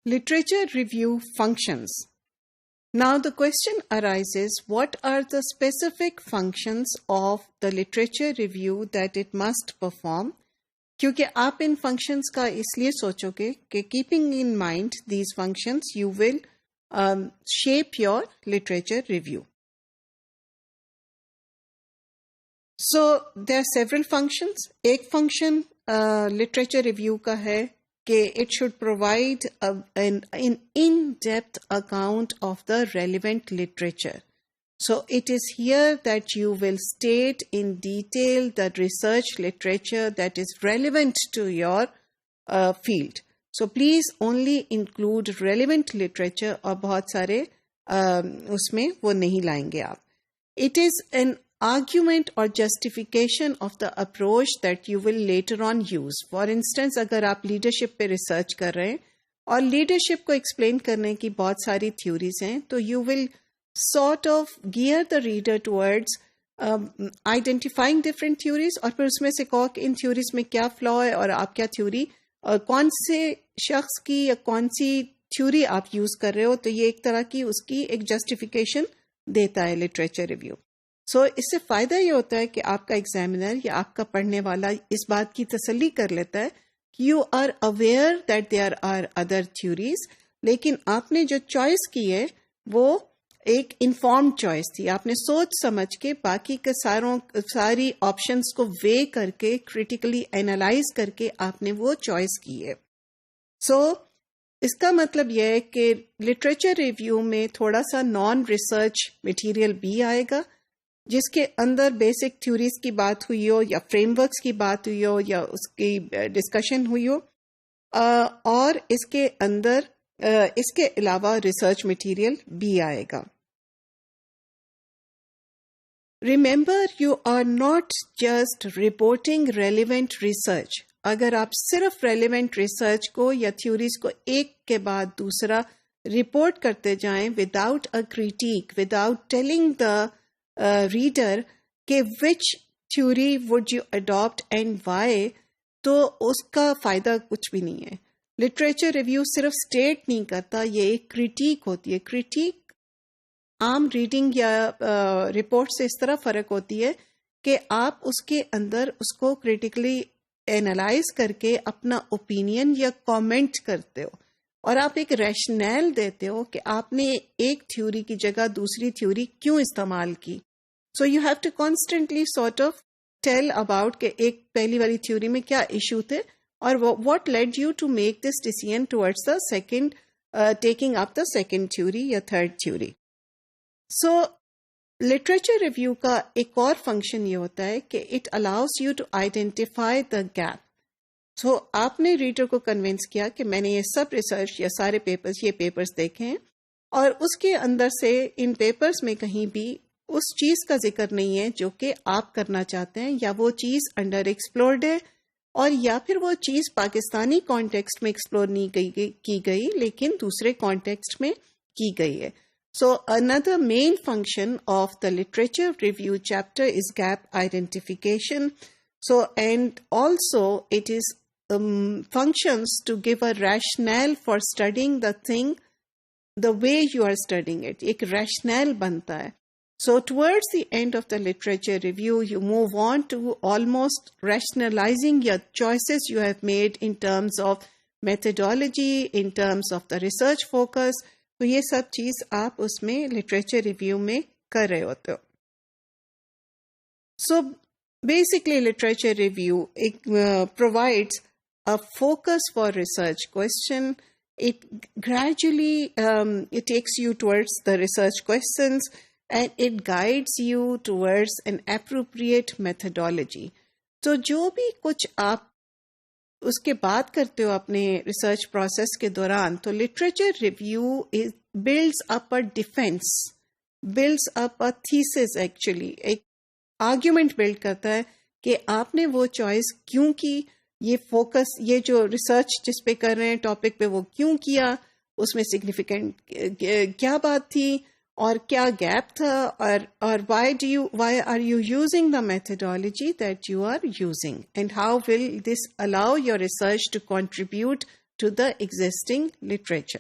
Literature review functions. Now the question arises, what are the specific functions of the literature review that it must perform? क्योंकि आप इन functions का इसलिए सोचोगे कि keeping in mind these functions, you will shape your literature review. So there are several functions. एक function literature review का है कि it should provide an in-depth account of the relevant literature. So it is here that you will state in detail the research literature that is relevant to your field. So please only include relevant literature और बहुत सारे उसमें वो नहीं लाएंगे आप. It is an argument or justification of the approach that you will later on use. For instance, अगर आप leadership पे research कर रहे हैं और leadership को explain करने की बहुत सारी theories हैं, तो you will sort of gear the reader towards identifying different theories और फिर उसमें से कहो कि इन theories में क्या flaw है और आप क्या theory कौन से शख्स की या कौन सी theory आप use कर रहे हो, तो ये एक तरह की उसकी एक justification देता है literature review. So इससे फ़ायदा ये होता है कि आपका एग्जामिनर या आपका पढ़ने वाला इस बात की तसल्ली कर लेता है कि you are aware that there are other theories, लेकिन आपने जो चॉइस की है वो एक इन्फॉर्म्ड चॉइस थी. आपने सोच समझ के बाकी के सारी ऑप्शंस को वे करके क्रिटिकली एनालाइज करके आपने वो चॉइस की है. इसका मतलब यह है कि लिटरेचर रिव्यू में थोड़ा सा नॉन रिसर्च मटेरियल भी आएगा जिसके अंदर बेसिक थ्योरीज की बात हुई हो या फ्रेमवर्क्स की बात हुई हो या उसकी डिस्कशन हुई हो, और इसके अंदर इसके अलावा रिसर्च मटेरियल भी आएगा. Remember, you are not just reporting relevant research. अगर आप सिर्फ रेलिवेंट रिसर्च को या थ्योरीज को एक के बाद दूसरा रिपोर्ट करते जाएं without a critic, without telling the reader के which theory would you adopt and why, तो उसका फायदा कुछ भी नहीं है. लिटरेचर रिव्यू सिर्फ स्टेट नहीं करता, ये एक क्रिटिक होती है. क्रिटिक आम रीडिंग या रिपोर्ट से इस तरह फर्क होती है कि आप उसके अंदर उसको क्रिटिकली एनालाइज करके अपना ओपिनियन या कमेंट करते हो और आप एक रैशनल देते हो कि आपने एक थ्योरी की जगह दूसरी थ्योरी क्यों इस्तेमाल की. So you have to constantly sort of tell about कि एक पहली वाली थ्योरी में क्या इशू थे और what led you to make this decision towards the second taking up the second theory या third theory. So literature review का एक और फंक्शन ये होता है कि it allows you to identify the gap. So आपने रीडर को कन्विंस किया कि मैंने ये सब रिसर्च या सारे पेपर्स ये पेपर्स देखे हैं और उसके अंदर से इन पेपर्स में कहीं भी उस चीज़ का जिक्र नहीं है जो कि आप करना चाहते हैं, या वो चीज़ अंडर एक्सप्लोर्ड है और या फिर वो चीज़ पाकिस्तानी कॉन्टेक्स्ट में एक्सप्लोर नहीं की गई लेकिन दूसरे कॉन्टेक्स्ट में की गई है. So another main function of the literature review chapter is gap identification. So and also it is functions to give a rationale for studying the thing the way you are studying it. एक rationale बनता है. So towards the end of the literature review, you move on to almost rationalizing your choices you have made in terms of methodology, in terms of the research focus. तो ये सब चीज़ आप उसमें literature review में कर रहे होते हो. So basically literature review provides a focus for research question. It gradually it takes you towards the research questions and it guides you towards an appropriate methodology. तो जो भी कुछ आप उसके बाद करते हो अपने रिसर्च प्रोसेस के दौरान, तो literature review builds up a defense, builds up a thesis, actually एक आर्ग्यूमेंट बिल्ड करता है कि आपने वो चॉइस क्यों की, ये फोकस, ये जो रिसर्च जिस पे कर रहे हैं टॉपिक पे वो क्यों किया, उसमें सिग्निफिकेंट क्या बात थी और क्या गैप था, और why are you using the methodology that you are using and how will this allow your research to contribute to the existing literature.